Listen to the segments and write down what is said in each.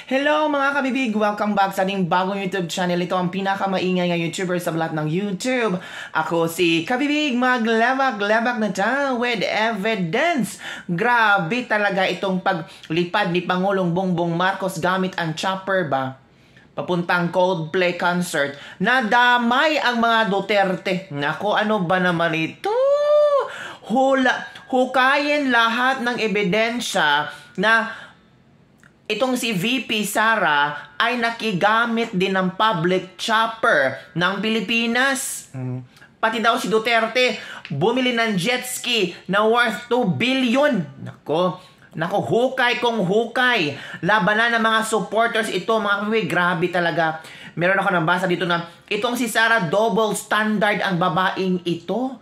Hello mga kabibig! Welcome back sa ating bagong YouTube channel. Ito ang pinakamaingay na YouTuber sa lahat ng YouTube. Ako si Kabibig, maglabak-labak na ta with evidence. Grabe talaga itong paglipad ni Pangulong Bongbong Marcos gamit ang chopper ba? Papuntang Coldplay concert. Nadamay ang mga Duterte. Nako, ano ba naman ito? Hukayin lahat ng ebidensya na itong si VP Sara ay nakigamit din ng public chopper ng Pilipinas. Pati daw si Duterte bumili ng jet ski na worth 2 billion. Nako, hukay kung hukay. Labanan ng mga supporters ito, mga kami, grabe talaga. Meron ako nabasa dito na itong si Sara double standard ang babaeng ito.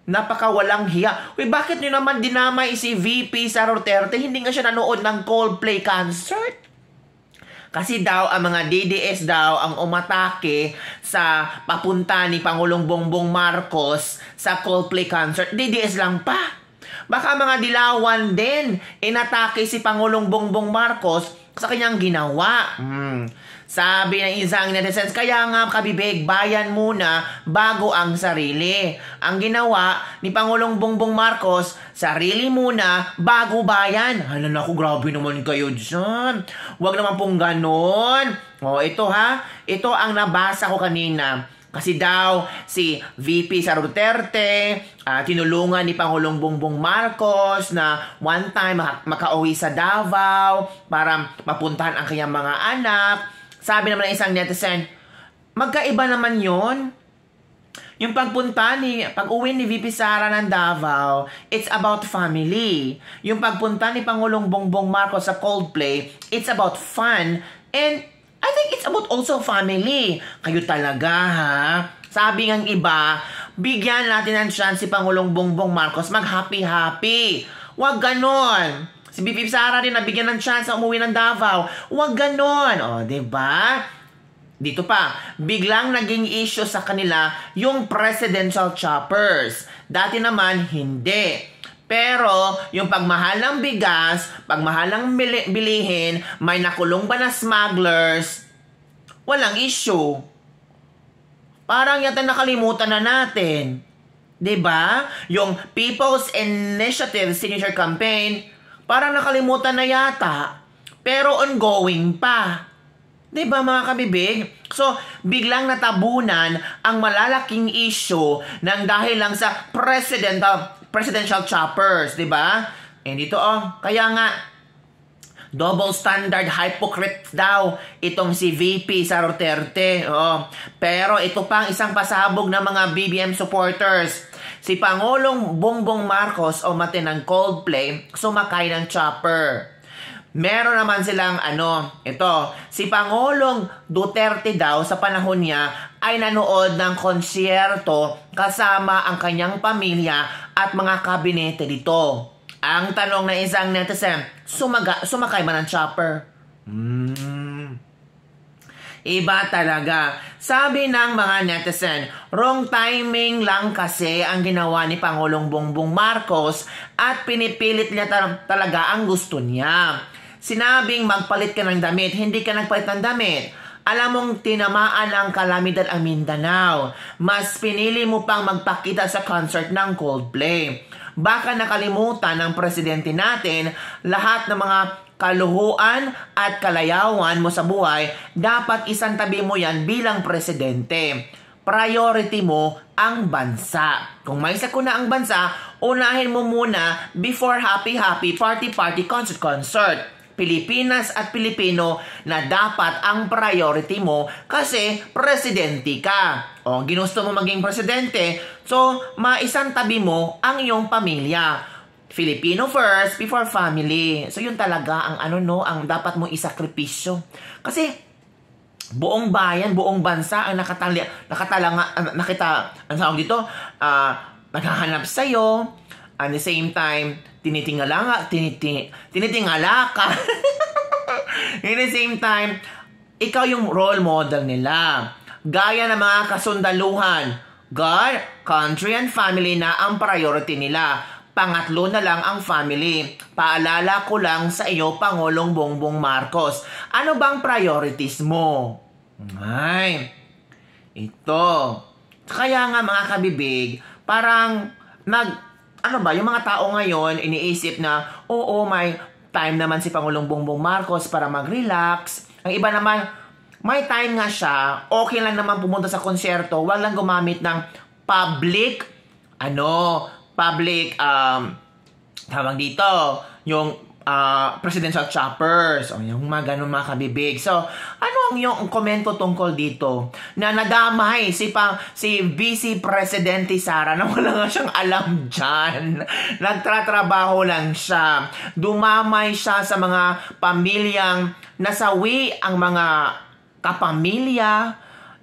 Napakawalang hiya. Uy, bakit nyo naman dinamay si VP Sara Duterte? Hindi nga siya nanood ng Coldplay concert? Kasi daw, ang mga DDS daw ang umatake sa papunta ni Pangulong Bongbong Marcos sa Coldplay concert. DDS lang pa. Baka mga dilawan din inatake si Pangulong Bongbong Marcos sa kanyang ginawa. Sabi ng isang netizens, kaya nga kabibig, bayan muna bago ang sarili. Ang ginawa ni Pangulong Bongbong Marcos, sarili muna bago bayan. Hala naku, grabe naman kayo dyan. Huwag naman pong ganon. Ito ha, ito ang nabasa ko kanina. Kasi daw si VP Sara Duterte, tinulungan ni Pangulong Bongbong Marcos na one time makauwi sa Davao para mapuntahan ang kanyang mga anak. Sabi naman ng isang netizen, magkaiba naman yon. Yung pag-uwi ni VP Sara ng Davao, it's about family. Yung pagpunta ni Pangulong Bongbong Marcos sa Coldplay, it's about fun. And I think it's about also family. Kayo talaga ha. Sabi ng iba, bigyan natin ng chance si Pangulong Bongbong Marcos mag-happy-happy. Huwag ganon. Si VP Sara din nabigyan ng chance na umuwi ng Davao. Huwag ganon. Diba? Dito pa, biglang naging issue sa kanila yung presidential choppers. Dati naman, hindi. Pero, yung pagmahal ng bigas, pagmahal ng bilihin, may nakulong ba na smugglers, walang issue. Parang yata nakalimutan na natin. Diba? Yung People's Initiative Signature Campaign, parang nakalimutan na yata. Pero ongoing pa. Diba mga kabibig? So, biglang natabunan ang malalaking issue ng dahil lang sa presidential choppers. Diba? Dito kaya nga, double standard hypocrite daw itong si VP Sara Duterte. Pero ito pang isang pasabog ng mga BBM supporters. Si Pangulong Bongbong Marcos umate ng Coldplay, sumakay ng chopper. Meron naman silang si Pangulong Duterte daw sa panahon niya ay nanood ng konsyerto kasama ang kanyang pamilya at mga kabinete dito. Ang tanong na isang netizen, sumakay man ng chopper? Iba talaga. Sabi ng mga netizen, wrong timing lang kasi ang ginawa ni Pangulong Bongbong Marcos at pinipilit niya talaga ang gusto niya. Sinabing magpalit ka ng damit, hindi ka nagpalit ng damit. Alam mong tinamaan ang kalamidad ang Mindanao. Mas pinili mo pang magpakita sa concert ng Coldplay. Baka nakalimutan ng presidente natin lahat ng mga kaluhuan at kalayawan mo sa buhay, dapat isantabi mo yan bilang presidente. Priority mo ang bansa. Kung may sakuna ang bansa, unahin mo muna before happy-happy, party-party, concert-concert. Pilipinas at Pilipino na dapat ang priority mo kasi presidente ka. Ginusto mo maging presidente, so maisantabi mo ang iyong pamilya. Filipino first before family. So yun talaga ang ang dapat mo isakripisyo. Kasi buong bayan, buong bansa ang naghahanap sa'yo. At the same time, tinitingala ka. At the same time, ikaw yung role model nila. Gaya ng mga kasundaluhan. God, country, and family na ang priority nila. Pangatlo na lang ang family. Paalala ko lang sa iyo, Pangulong Bongbong Marcos. Ano bang priorities mo? Ay, ito. Kaya nga mga kabibig, parang yung mga tao ngayon, iniisip na, oo, may time naman si Pangulong Bongbong Marcos para mag-relax. Ang iba naman, may time nga siya, okay lang naman pumunta sa konsyerto, wag lang gumamit ng public, tawag dito, yung presidential choppers, o yung mga ganun mga kabibig. So, ano ang yung komento tungkol dito? Na nadamay si Vice Presidente Sara na wala nga siyang alam dyan. Nagtratrabaho lang siya. Dumamay siya sa mga pamilyang nasawi ang mga kapamilya,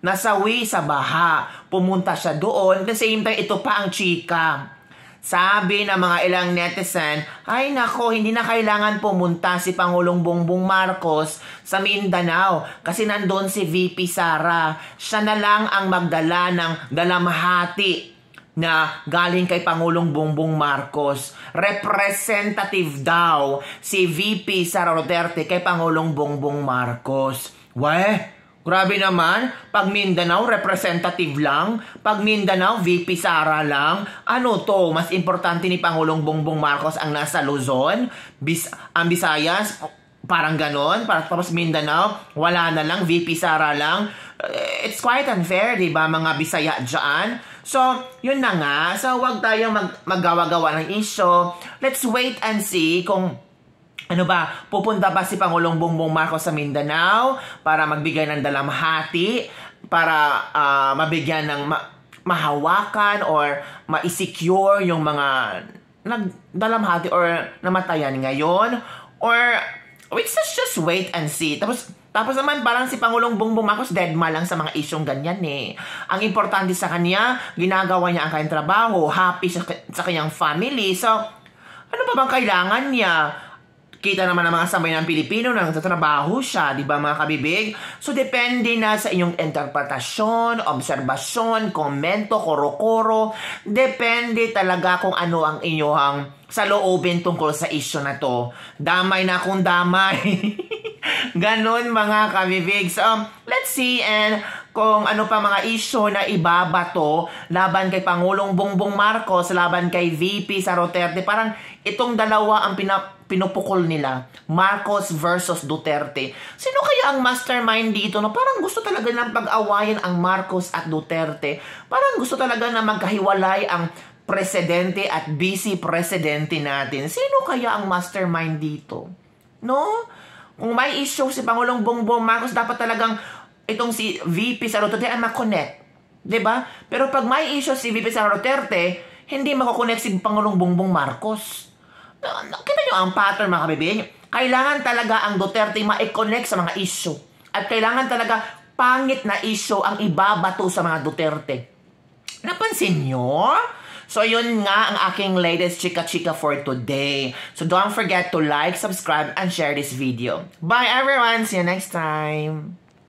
nasawi sa baha. Pumunta siya doon. At the same time, ito pa ang chika. Sabi ng mga ilang netizen, ay nako, hindi na kailangan pumunta si Pangulong Bongbong Marcos sa Mindanao kasi nandun si VP Sara. Siya na lang ang magdala ng dalamhati na galing kay Pangulong Bongbong Marcos. Representative daw si VP Sara Duterte kay Pangulong Bongbong Marcos. Grabe naman, pag Mindanao, representative lang. Pag Mindanao, VP Sara lang. Ano to? Mas importante ni Pangulong Bongbong Marcos ang nasa Luzon? Ang Visayas, parang ganon. Tapos Mindanao, wala na lang, VP Sara lang. It's quite unfair, di ba, mga Bisaya dyan? So, yun na nga. So, wag tayong maggawa-gawa ng issue. Let's wait and see kung pupunta ba si Pangulong Bongbong Marcos sa Mindanao para magbigay ng dalamhati, para mabigyan ng mahawakan or ma-secure yung mga nagdalamhati or namatayan ngayon? Or, let's just wait and see. Tapos naman parang si Pangulong Bongbong Marcos deadma lang sa mga isyong ganyan eh. Ang importante sa kanya, ginagawa niya ang kanyang trabaho, happy sa kanyang family. So, ano pa bang kailangan niya? Kita naman ng mga sambayan ng Pilipino na nagtatrabaho siya, di ba mga kabibig? So, depende na sa inyong interpretasyon, obserbasyon, komento, koro-koro. Depende talaga kung ano ang inyong saloobin tungkol sa issue na to. Damay na kung damay. Ganon mga kabibig. So, let's see and kung ano pa mga issue na ibabato laban kay Pangulong Bongbong Marcos, laban kay VP Sara Duterte. Parang itong dalawa ang pinupukol nila. Marcos versus Duterte. Sino kaya ang mastermind dito? No? Parang gusto talaga ng pag-awayan ang Marcos at Duterte. Parang gusto talaga na magkahiwalay ang presidente at vice presidente natin. Sino kaya ang mastermind dito? No? Kung may issue si Pangulong Bongbong Marcos, dapat talagang itong si VP Sara Duterte ay makonect. Diba? Pero pag may issue si VP Sara Duterte, hindi makokonect si Pangulong Bongbong Marcos. Kita nyo ang pattern mga kabibig? Kailangan talaga ang Duterte ma-connect sa mga issue. At kailangan talaga pangit na issue ang ibabato sa mga Duterte. Napansin nyo? So, yun nga ang aking latest chika-chika for today. So, don't forget to like, subscribe, and share this video. Bye everyone! See you next time!